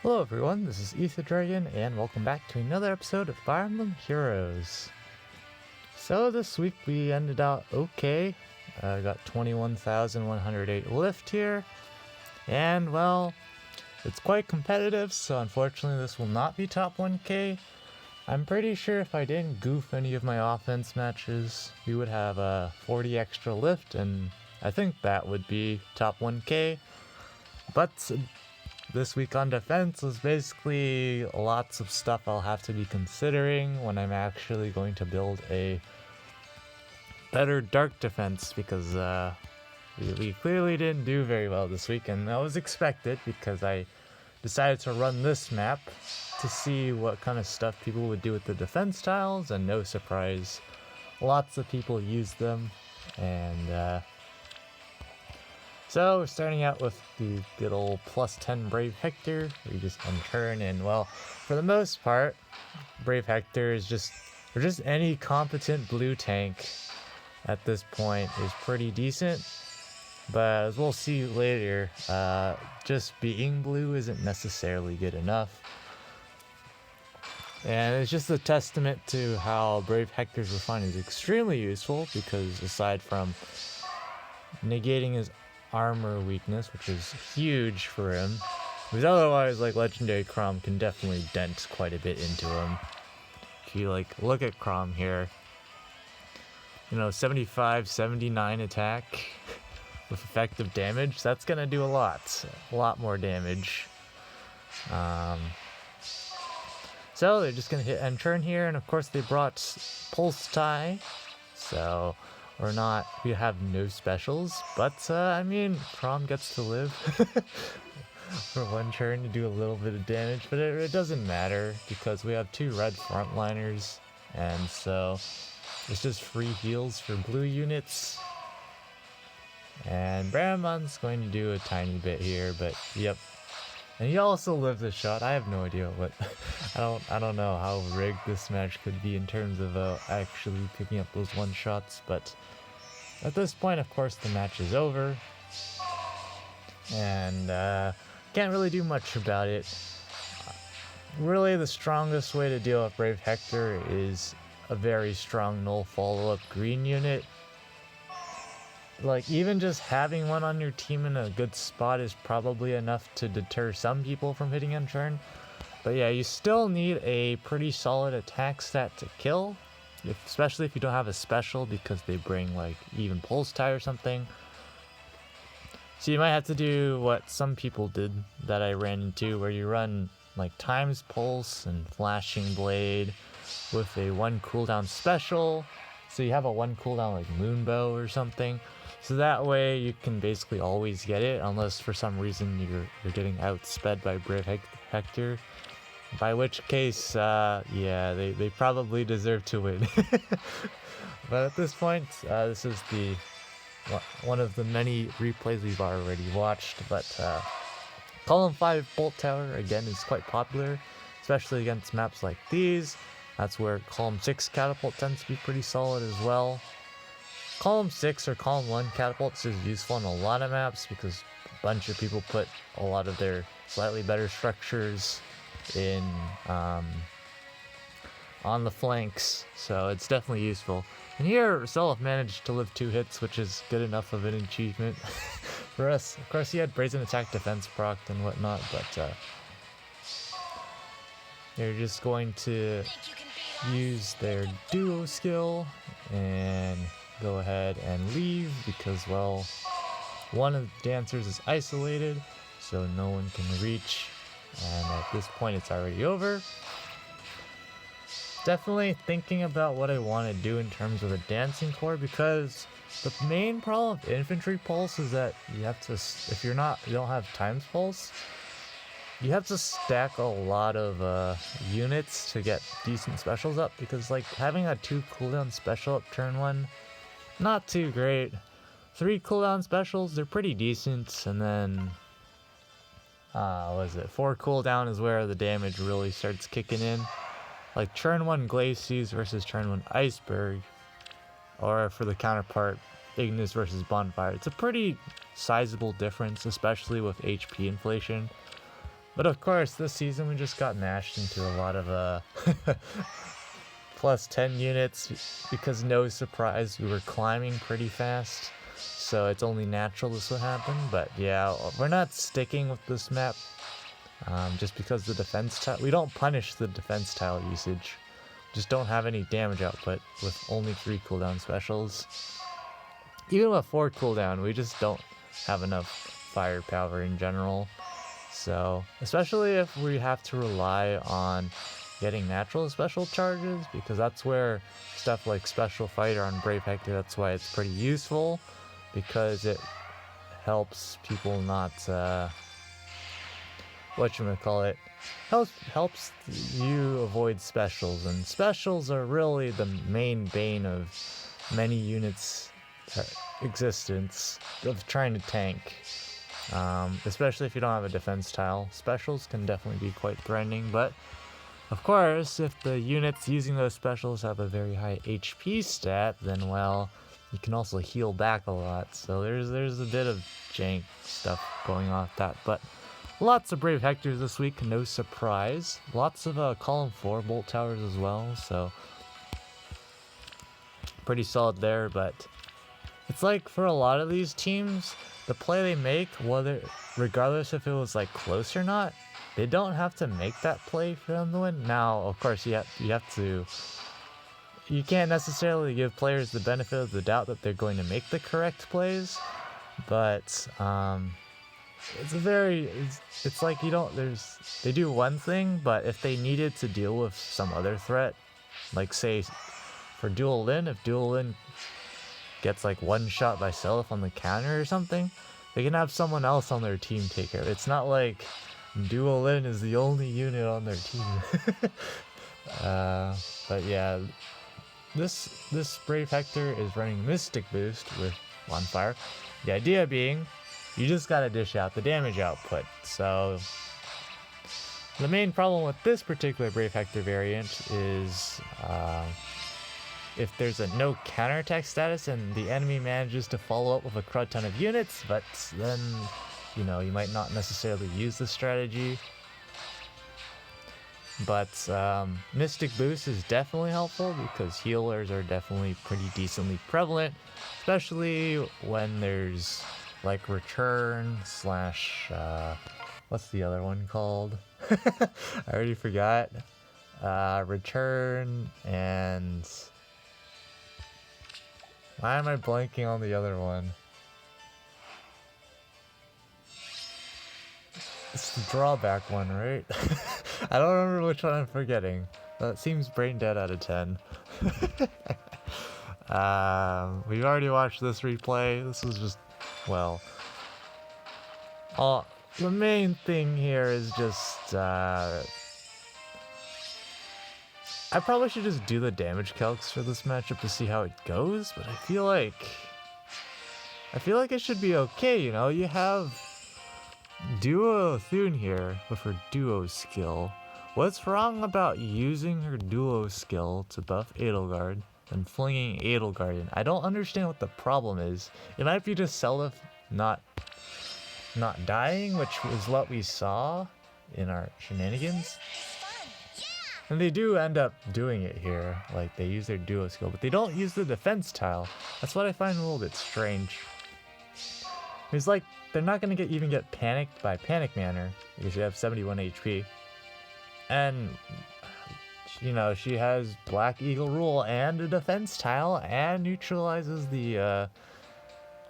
Hello everyone, this is Ether Dragon, and welcome back to another episode of Fire Emblem Heroes. So this week we ended out okay. Got 21,108 lift here, and well, it's quite competitive, so unfortunately this will not be top 1k. I'm pretty sure if I didn't goof any of my offense matches, we would have 40 extra lift, and I think that would be top 1k. But this week on defense was basically lots of stuff I'll have to be considering when I'm actually going to build a better dark defense, because we clearly didn't do very well this week, and that was expected because I decided to run this map to see what kind of stuff people would do with the defense tiles, and no surprise, lots of people used them. And so we're starting out with the good old plus 10 Brave Hector, where you just unturn, and well, for the most part, Brave Hector is just any competent blue tank at this point is pretty decent. But as we'll see later, just being blue isn't necessarily good enough. And it's just a testament to how Brave Hector's Refine is extremely useful, because aside from negating his armor weakness, which is huge for him, because otherwise, like, Legendary Chrom can definitely dent quite a bit into him. If you, like, look at Chrom here, 75, 79 attack with effective damage, that's gonna do a lot more damage. So they're just gonna hit end turn here, and of course they brought Pulse Tie, so we have no specials, but I mean, Chrom gets to live for one turn to do a little bit of damage, but it doesn't matter because we have two red frontliners, and so it's just free heals for blue units. And Brahman's going to do a tiny bit here, but yep. And he also lives a shot. I have no idea what I don't know how rigged this match could be in terms of actually picking up those one shots, but at this point, of course, the match is over, and can't really do much about it. Really, the strongest way to deal with Brave Hector is a very strong null follow-up green unit. Like, even just having one on your team in a good spot is probably enough to deter some people from hitting end turn. But yeah, you still need a pretty solid attack stat to kill, especially if you don't have a special, because they bring, like, even Pulse Tie or something. So you might have to do what some people did that I ran into, where you run, like, Times Pulse and Flashing Blade with a 1 cooldown special. So you have a 1 cooldown, like, Moonbow or something. So that way you can basically always get it, unless for some reason you're getting outsped by Brave Hector. By which case, yeah, they probably deserve to win. But at this point, this is one of the many replays we've already watched. But Column 5 Bolt Tower, again, is quite popular, especially against maps like these. That's where Column 6 Catapult tends to be pretty solid as well. Column 6 or Column 1 Catapults is useful on a lot of maps, because a bunch of people put a lot of their slightly better structures in on the flanks, so it's definitely useful. And here, Self managed to live 2 hits, which is good enough of an achievement for us. Of course, he had Brazen Attack Defense procced and whatnot, but they're just going to use their duo skill and go ahead and leave, because, well, one of the dancers is isolated, so no one can reach, and at this point it's already over. Definitely thinking about what I want to do in terms of a dancing core, because the main problem with infantry pulse is that you have to, if you don't have Times Pulse, you have to stack a lot of units to get decent specials up, because, like, having a 2 cooldown special up turn 1, not too great. 3 cooldown specials, they're pretty decent, and then 4 cooldown is where the damage really starts kicking in. Like turn 1 Glaciers versus turn 1 Iceberg, or for the counterpart, Ignis versus Bonfire. It's a pretty sizable difference, especially with HP inflation. But of course, this season we just got mashed into a lot of plus 10 units because no surprise, we were climbing pretty fast. So it's only natural this would happen. But yeah, we're not sticking with this map just because the defense tile, we don't punish the defense tile usage. Just don't have any damage output with only 3 cooldown specials. Even with 4 cooldown, we just don't have enough firepower in general. So, especially if we have to rely on getting natural special charges, because that's where stuff like Special Fighter on Brave Hector, that's why it's pretty useful, because it helps people not, whatchamacallit, helps you avoid specials, and specials are really the main bane of many units' existence of trying to tank. Especially if you don't have a defense tile. Specials can definitely be quite grinding, but of course, if the units using those specials have a very high HP stat, then well, you can also heal back a lot. So there's a bit of jank stuff going on with that, but lots of Brave Hectors this week, no surprise. Lots of column 4 bolt towers as well, so pretty solid there. But it's like for a lot of these teams, the play they make, whether regardless if it was like close or not, they don't have to make that play for them to win. Now, of course, you can't necessarily give players the benefit of the doubt that they're going to make the correct plays, but it's like they do one thing, but if they needed to deal with some other threat, like say for Dual Lin, if Dual Lin gets like one shot by Seliph on the counter or something, they can have someone else on their team take care of it. It's not like Dual Lin is the only unit on their team. But yeah, this Brave Hector is running Mystic Boost with Bonfire. The idea being, you just gotta dish out the damage output. So the main problem with this particular Brave Hector variant is if there's a no counterattack status and the enemy manages to follow up with a crud ton of units, but then, you know, you might not necessarily use the strategy. But Mystic Boost is definitely helpful because healers are definitely pretty decently prevalent, especially when there's like return slash, what's the other one called? I already forgot. Return and... Why am I blanking on the other one? It's the drawback one, right? I don't remember which one I'm forgetting. That seems brain dead out of 10. We've already watched this replay. This is just, well... the main thing here is just, I probably should just do the damage calcs for this matchup to see how it goes, but I feel like it should be okay, you know? You have Duo Thune here with her Duo skill. What's wrong about using her Duo skill to buff Edelgard and flinging Edelgard in? I don't understand what the problem is. It might be just Seliph not dying, which was what we saw in our shenanigans. And they do end up doing it here, like they use their Duo skill, but they don't use the defense tile. That's what I find a little bit strange. It's like they're not gonna even get panicked by Panic Manor because you have 71 HP. And, you know, she has Black Eagle Rule and a defense tile and neutralizes the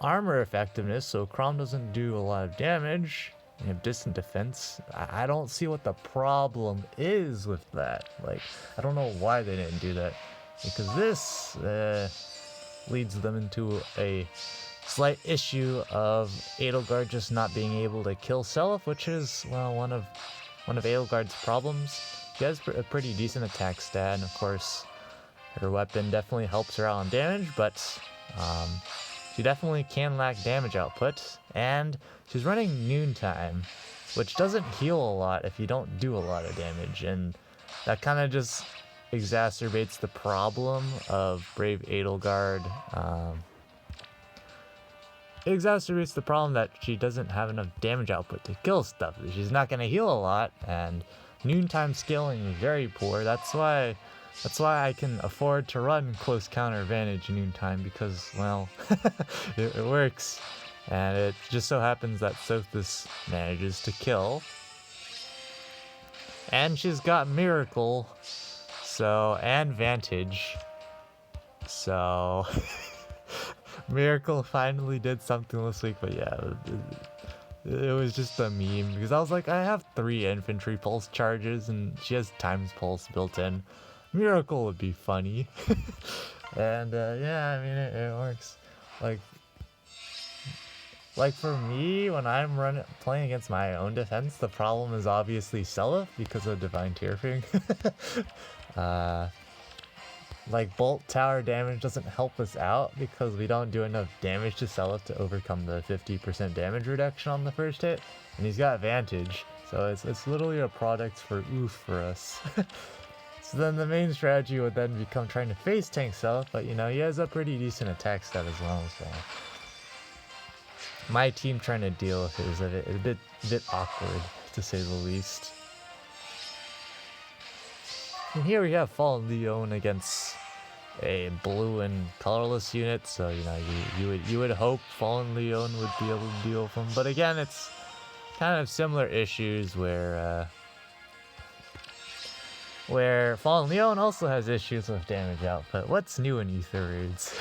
armor effectiveness, so Chrom doesn't do a lot of damage. You have distant defense. I don't see what the problem is with that. Like, I don't know why they didn't do that. Because this leads them into a slight issue of Edelgard just not being able to kill Seliph, which is, well, one of Edelgard's problems. She has a pretty decent attack stat, and of course, her weapon definitely helps her out on damage, but she definitely can lack damage output, and she's running Noontime, which doesn't heal a lot if you don't do a lot of damage, and that kind of just exacerbates the problem of Brave Edelgard exacerbates the problem that she doesn't have enough damage output to kill stuff. She's not going to heal a lot, and noontime scaling is very poor. That's why I can afford to run close counter advantage noontime, because, well, it works. And it just so happens that Sothis manages to kill. And she's got Miracle, so, and Vantage. So, Miracle finally did something this week, but yeah, it was just a meme, because I was like, I have 3 infantry pulse charges, and she has times pulse built in. Miracle would be funny. And yeah, I mean, it works. Like for me, when I'm playing against my own defense, the problem is obviously Seliph because of Divine Tearfing. Like Bolt Tower damage doesn't help us out because we don't do enough damage to Seliph to overcome the 50% damage reduction on the first hit, and he's got Vantage, so it's literally a product for oof for us. So then the main strategy would then become trying to face tank Seliph, but you know, he has a pretty decent attack stat as well, so my team trying to deal with it is a bit awkward, to say the least. And here we have Fallen Leon against a blue and colorless unit, so you know you would hope Fallen Leon would be able to deal with them. But again, it's kind of similar issues where Fallen Leon also has issues with damage output. What's new in Ether Raids?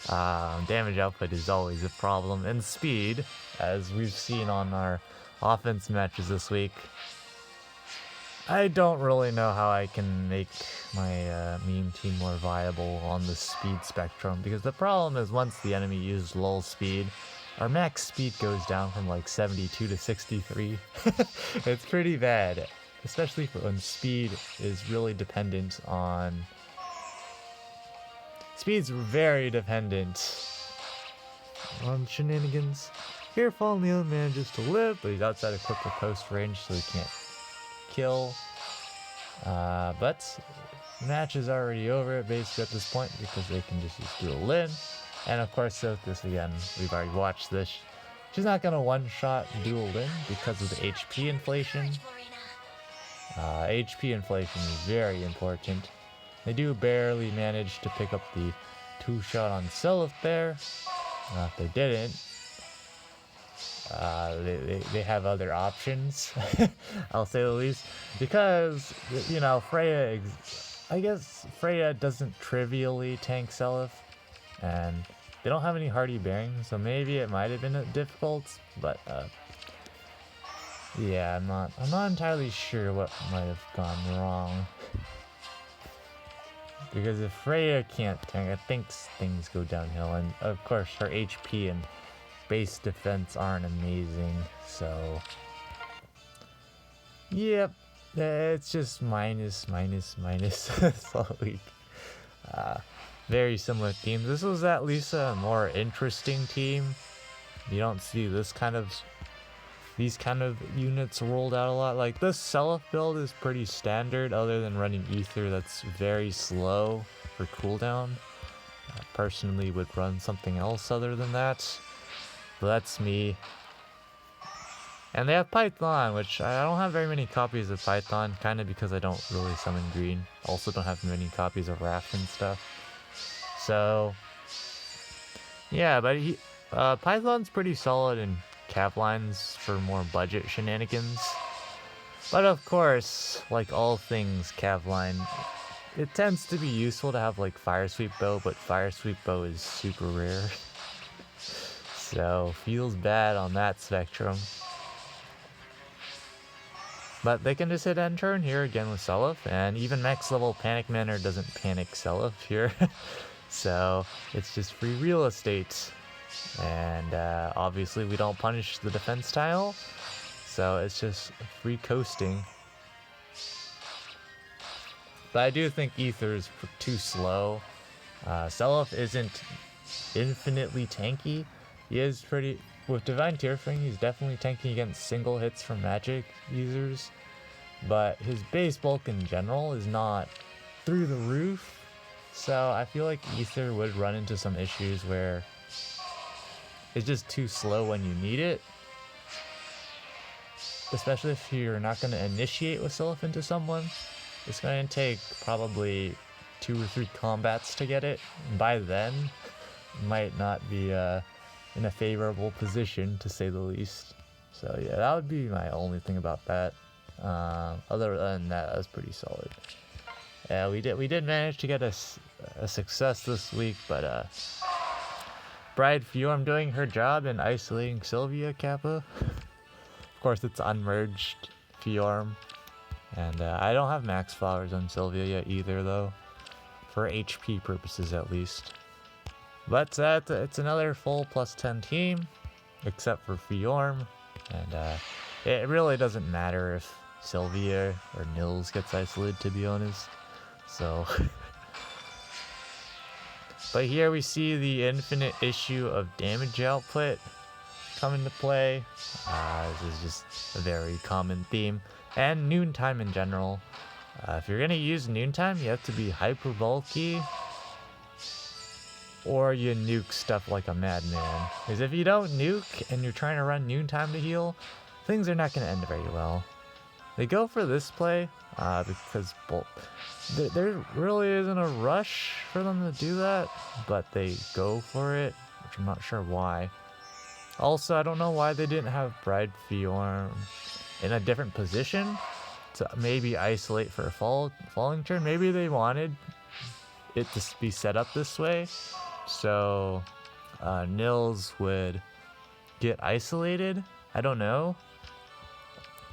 Damage output is always a problem, and speed, as we've seen on our offense matches this week. I don't really know how I can make my meme team more viable on the speed spectrum, because the problem is once the enemy uses lull speed, our max speed goes down from like 72 to 63. It's pretty bad, especially when speed is really dependent on... Speed's very dependent on shenanigans. Here, Fallen Leon manages to live, but he's outside of quick riposte range, so he can't kill. But the match is already over basically at this point, because they can just use Dual Lin. And of course, Sothis again, we've already watched this. She's not going to one-shot Dual Lin because of the HP inflation. HP inflation is very important. They do barely manage to pick up the 2-shot on Seliph there. If they didn't, they have other options, I'll say the least, because, you know, Freya, I guess Freya doesn't trivially tank Seliph, and they don't have any hardy bearings, so maybe it might have been difficult, but yeah, I'm not entirely sure what might have gone wrong. Because if Freya can't tank, I think things go downhill, and of course her HP and base defense aren't amazing, so yep, it's just minus all week. Very similar teams. This was at least a more interesting team. You don't see these kind of units rolled out a lot. Like this Seliph build is pretty standard, other than running Ether that's very slow for cooldown. I personally would run something else other than that. But that's me. And they have Python, which I don't have very many copies of Python, kind of because I don't really summon green. Also don't have many copies of Wrath and stuff. So yeah, but Python's pretty solid in cap lines for more budget shenanigans. But of course, like all things cap line, it tends to be useful to have like Fire Sweep Bow, but Fire Sweep Bow is super rare. So feels bad on that spectrum. But they can just hit end turn here again with Seliph, and even max level Panic Manor doesn't panic Seliph here. So it's just free real estate. And obviously we don't punish the defense tile, so it's just free coasting. But I do think Ether is too slow. Seliph isn't infinitely tanky. He is pretty... With Divine Tearfing, he's definitely tanky against single hits from magic users, but his base bulk in general is not through the roof, so I feel like Ether would run into some issues where it's just too slow when you need it. Especially if you're not going to initiate with Sylph into someone. It's going to take probably 2 or 3 combats to get it. And by then, you might not be in a favorable position, to say the least. So yeah, that would be my only thing about that. Other than that was pretty solid. Yeah, we did manage to get a success this week, but Bride Fjorm doing her job in isolating Sylvia Kappa. Of course, it's unmerged Fjorm, and I don't have max flowers on Sylvia yet either, though, for HP purposes at least. But it's another full +10 team, except for Fjorm, and it really doesn't matter if Sylvia or Nils gets isolated, to be honest. So, but here we see the infinite issue of damage output come into play. This is just a very common theme, and noontime in general. If you're gonna use noontime, you have to be hyper bulky, or you nuke stuff like a madman. Because if you don't nuke and you're trying to run noontime to heal, things are not gonna end very well. They go for this play because there really isn't a rush for them to do that, but they go for it, which I'm not sure why. Also, I don't know why they didn't have Bride Fjorm in a different position to maybe isolate for a falling turn. Maybe they wanted it to be set up this way, so Nils would get isolated. I don't know.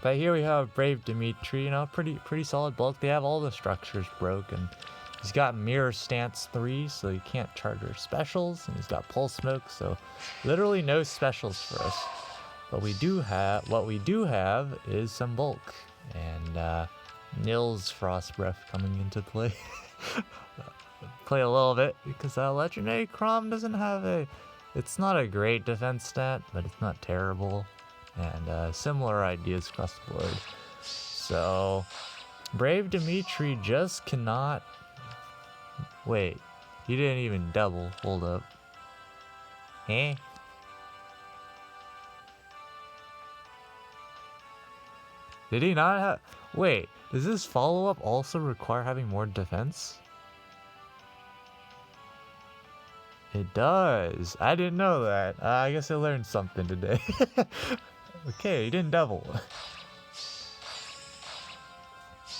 But here we have Brave Dimitri, you know, pretty solid bulk. They have all the structures broken. He's got Mirror Stance 3, so you can't charge her specials, and he's got Pulse Smoke, so literally no specials for us. But what we do have is some bulk, and Nils Frost Breath coming into play. Play a little bit, because Legendary Chrom doesn't have it's not a great defense stat, but it's not terrible. And similar ideas across the board. So, Brave Dimitri just cannot... Wait, he didn't even double. Hold up. Eh? Did he not have... Wait, does this follow-up also require having more defense? It does. I didn't know that. I guess I learned something today. Okay, he didn't double.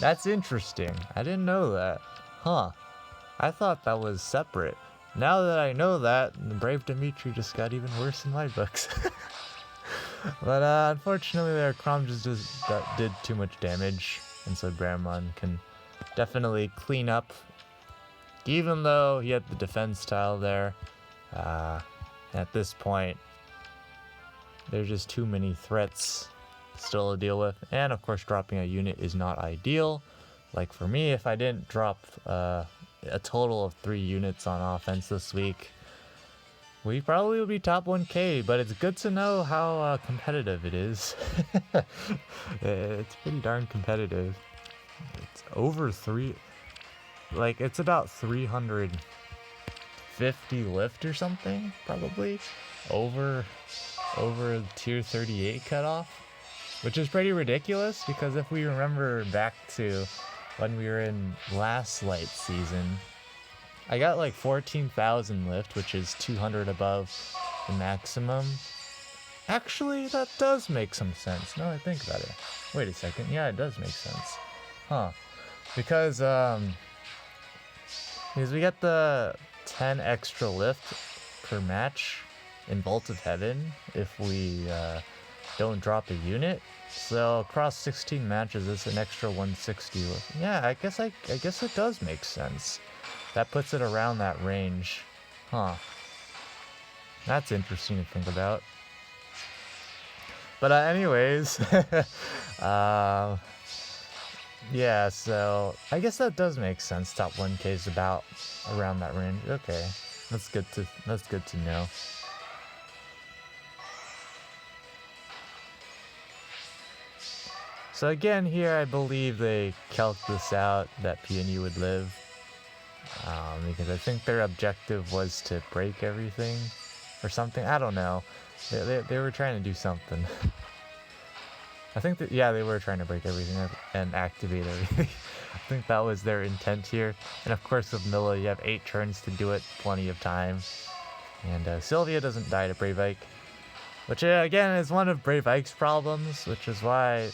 That's interesting. I didn't know that. Huh. I thought that was separate. Now that I know that, the Brave Dimitri just got even worse in my books. But unfortunately, their Chrom just did too much damage, and so Bramon can definitely clean up. Even though he had the defense tile there, at this point, there's just too many threats still to deal with. And of course, dropping a unit is not ideal. Like for me, if I didn't drop a total of 3 units on offense this week, we probably would be top 1k, but it's good to know how competitive it is. It's pretty darn competitive. It's over 3... Like, it's about 350 lift or something, probably, over tier 38 cutoff, which is pretty ridiculous, because if we remember back to when we were in last light season, I got like 14,000 lift, which is 200 above the maximum. Actually, that does make some sense. Now I think about it. Wait a second. Yeah, it does make sense. Huh. Because we get the 10 extra lift per match in Vault of Heaven if we don't drop a unit. So across 16 matches, it's an extra 160 lift. Yeah, I guess it does make sense. That puts it around that range. Huh. That's interesting to think about. But anyways, yeah, so I guess that does make sense. Top 1k is about around that range. Okay, that's good to know. So again, here I believe they calced this out that PNU would live, because I think their objective was to break everything. or something. I don't know. They were trying to do something. I think that, yeah, they were trying to break everything up and activate everything. I think that was their intent here. And of course with Milla, you have 8 turns to do it, plenty of time. And Sylvia doesn't die to Brave Ike, which again is one of Brave Ike's problems, which is why,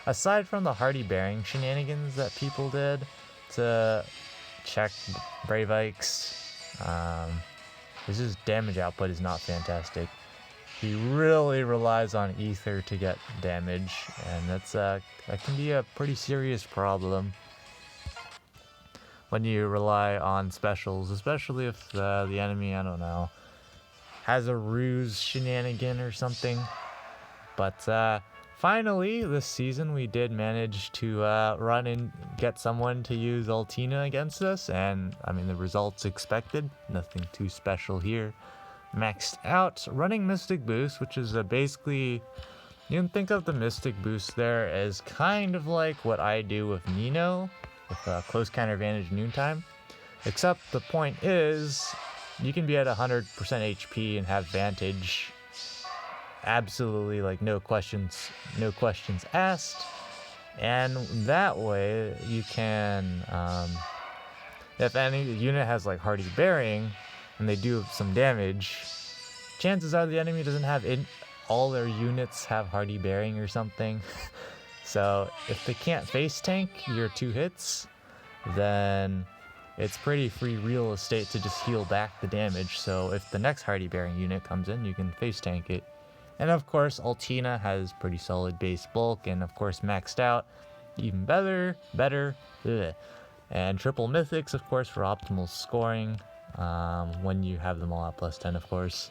aside from the Hardy Bearing shenanigans that people did to check Brave Ike's, his damage output is not fantastic. He really relies on ether to get damage, and that can be a pretty serious problem when you rely on specials, especially if the enemy, I don't know, has a ruse shenanigan or something. But finally, this season we did manage to run and get someone to use Altina against us, and I mean the results expected, nothing too special here. Maxed out, running Mystic Boost, which is basically, you can think of the Mystic Boost there as kind of like what I do with Nino, with Close Counter Advantage Noontime. Except the point is, you can be at 100% HP and have Vantage, absolutely, like no questions asked. And that way, you can, if any unit has like Hardy Bearing, and they do some damage, chances are the enemy doesn't have all their units have Hardy Bearing or something. So if they can't face tank your 2 hits, then it's pretty free real estate to just heal back the damage. So if the next Hardy Bearing unit comes in, you can face tank it. And of course, Altina has pretty solid base bulk, and of course maxed out, even better. Ugh. And triple mythics, of course, for optimal scoring. When you have them all at +10, of course.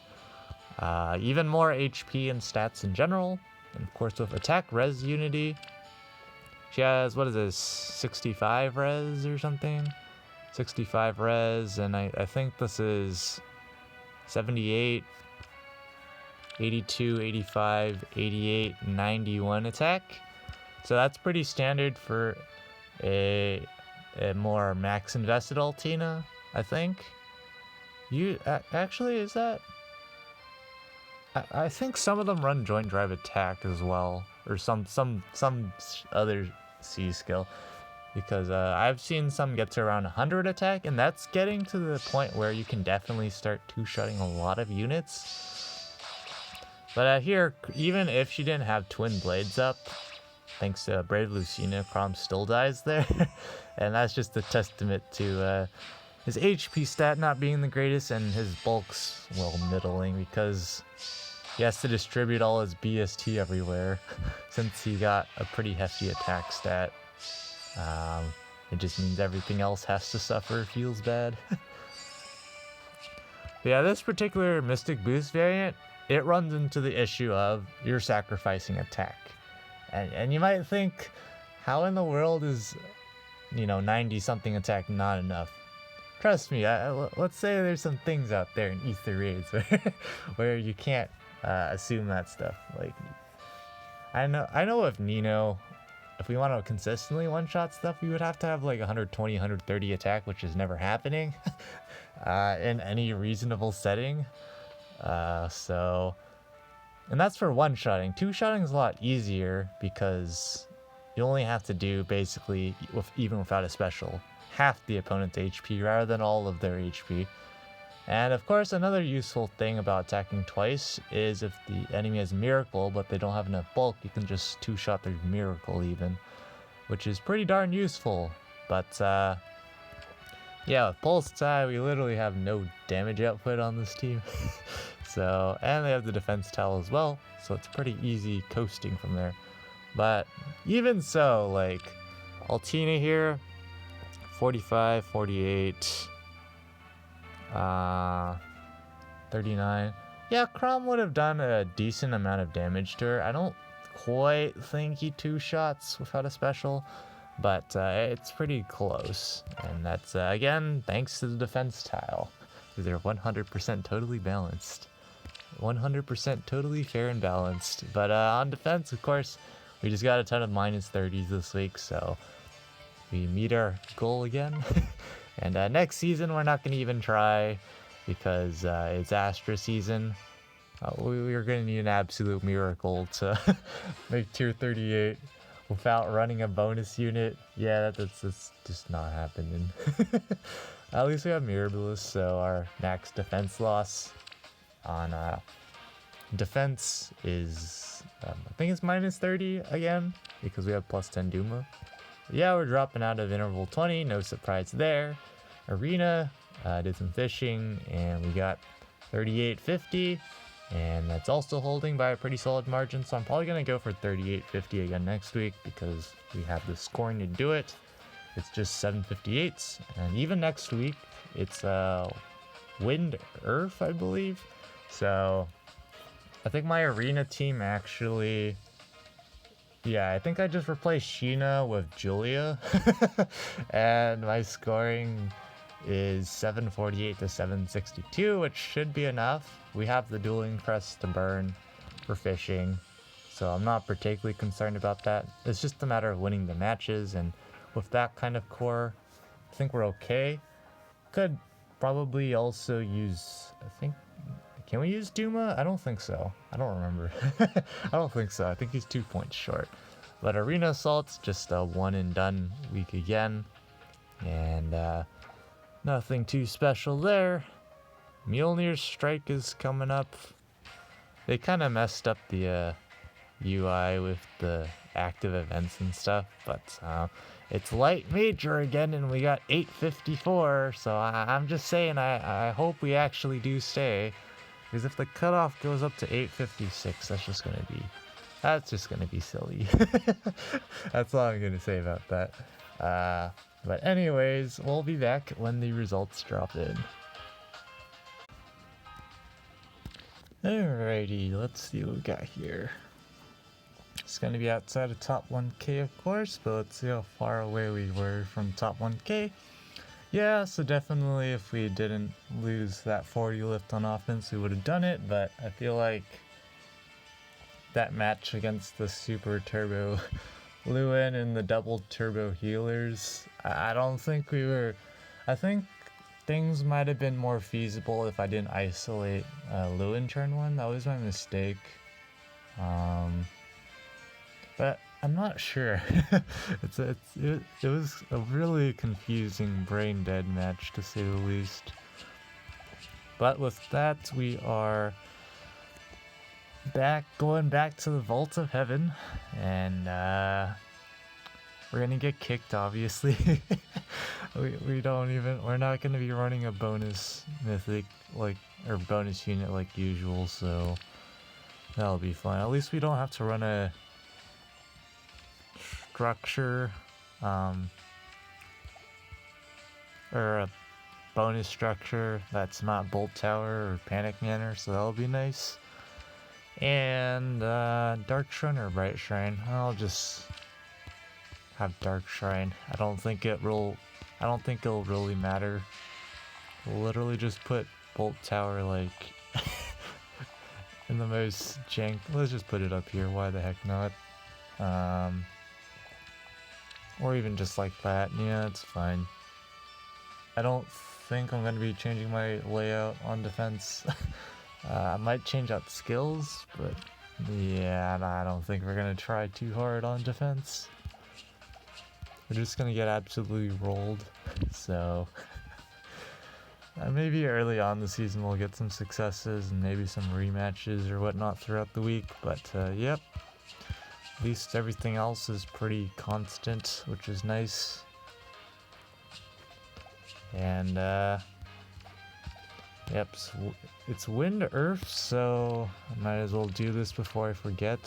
Even more HP and stats in general. And of course with attack res unity, she has, what is this, 65 res or something? 65 res, and I think this is 78, 82, 85, 88, 91 attack. So that's pretty standard for a more max invested Altina, I think. Actually, is that? I think some of them run joint drive attack as well, or some other C skill, because I've seen some get to around 100 attack, and that's getting to the point where you can definitely start two-shotting a lot of units. But here, even if she didn't have Twin Blades up, thanks to Brave Lucina, Crom still dies there, and that's just a testament to his HP stat not being the greatest, and his bulk's, well, middling, because he has to distribute all his BST everywhere, since he got a pretty hefty attack stat. It just means everything else has to suffer, feels bad. But yeah, this particular Mystic Boost variant, it runs into the issue of you're sacrificing attack. And you might think, how in the world is, 90-something attack not enough? Trust me, let's say there's some things out there in Ether raids where you can't assume that stuff. Like, I know with Nino, if we want to consistently one-shot stuff, we would have to have like 120, 130 attack, which is never happening in any reasonable setting. And that's for one-shotting. Two-shotting is a lot easier because you only have to do basically, even without a special, half the opponent's HP rather than all of their HP. And of course, another useful thing about attacking twice is if the enemy has Miracle but they don't have enough bulk, you can just two-shot their Miracle even, which is pretty darn useful. But yeah, with Pulse Tie, we literally have no damage output on this team. So, and they have the defense towel as well, so it's pretty easy coasting from there. But even so, like, Altina here, 45, 48, 39. Yeah, Crom would have done a decent amount of damage to her. I don't quite think he two-shots without a special, but it's pretty close. And that's, again, thanks to the defense tile. They're 100% totally balanced. 100% totally fair and balanced. But on defense, of course, we just got a ton of -30s this week, so we meet our goal again. And next season, we're not going to even try. because it's Astra season. We're going to need an absolute miracle to make tier 38 without running a bonus unit. Yeah, that's just not happening. At least we have Mirabilis, so our max defense loss on defense is, I think it's minus 30 again, because we have plus 10 Duma. Yeah, we're dropping out of interval 20, no surprise there. Arena, did some fishing, and we got 38.50, and that's also holding by a pretty solid margin, so I'm probably going to go for 38.50 again next week, because we have the scoring to do it. It's just 758s, and even next week, it's Wind Earth, I believe. So, I think my arena team actually... Yeah, I think I just replaced Sheena with Julia, and my scoring is 748 to 762, which should be enough. We have the dueling crest to burn for fishing, so I'm not particularly concerned about that. It's just a matter of winning the matches, and with that kind of core, I think we're okay. Could probably also use, I think, can we use Duma? I don't think so. I don't remember. I don't think so. I think he's 2 points short. But Arena Assault's just a one and done week again. And nothing too special there. Mjolnir's Strike is coming up. They kind of messed up the UI with the active events and stuff. But it's light major again, and we got 854. So I'm just saying, I hope we actually do stay. Because if the cutoff goes up to 856, that's just gonna be silly. That's all I'm gonna say about that. But anyways, we'll be back when the results drop in. Alrighty, let's see what we got here. It's gonna be outside of top 1k, of course, but let's see how far away we were from top 1k. Yeah, so definitely if we didn't lose that 40 lift on offense, we would have done it, but I feel like that match against the Super Turbo Lewin and the double Turbo Healers, I don't think we were... I think things might have been more feasible if I didn't isolate Lewin turn 1. That was my mistake. But I'm not sure. It was a really confusing brain dead match, to say the least. But with that, we are going back to the Vault of Heaven, and we're gonna get kicked, obviously. We're not gonna be running a bonus mythic or bonus unit like usual, so that'll be fun. At least we don't have to run a structure, or a bonus structure that's not Bolt Tower or Panic Manor, so that'll be nice. And Dark Shrine or Bright Shrine? I'll just have Dark Shrine. I don't think it'll really matter. We'll literally just put Bolt Tower like in the most jank. Let's just put it up here. Why the heck not? Or even just like that. Yeah, it's fine. I don't think I'm going to be changing my layout on defense. I might change out skills, but yeah, I don't think we're going to try too hard on defense. We're just going to get absolutely rolled. So maybe early on the season we'll get some successes and maybe some rematches or whatnot throughout the week. But yep. At least everything else is pretty constant, which is nice. And yep, it's Wind Earth, so I might as well do this before I forget.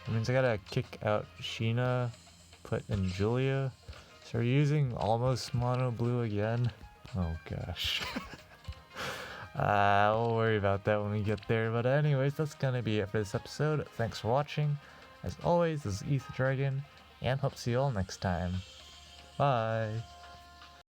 That means I gotta kick out Sheena, put in Julia. So we're using almost mono blue again. Oh gosh. We'll worry about that when we get there. But anyways, that's gonna be it for this episode. Thanks for watching. As always, this is Ether Dragon, and hope to see you all next time. Bye!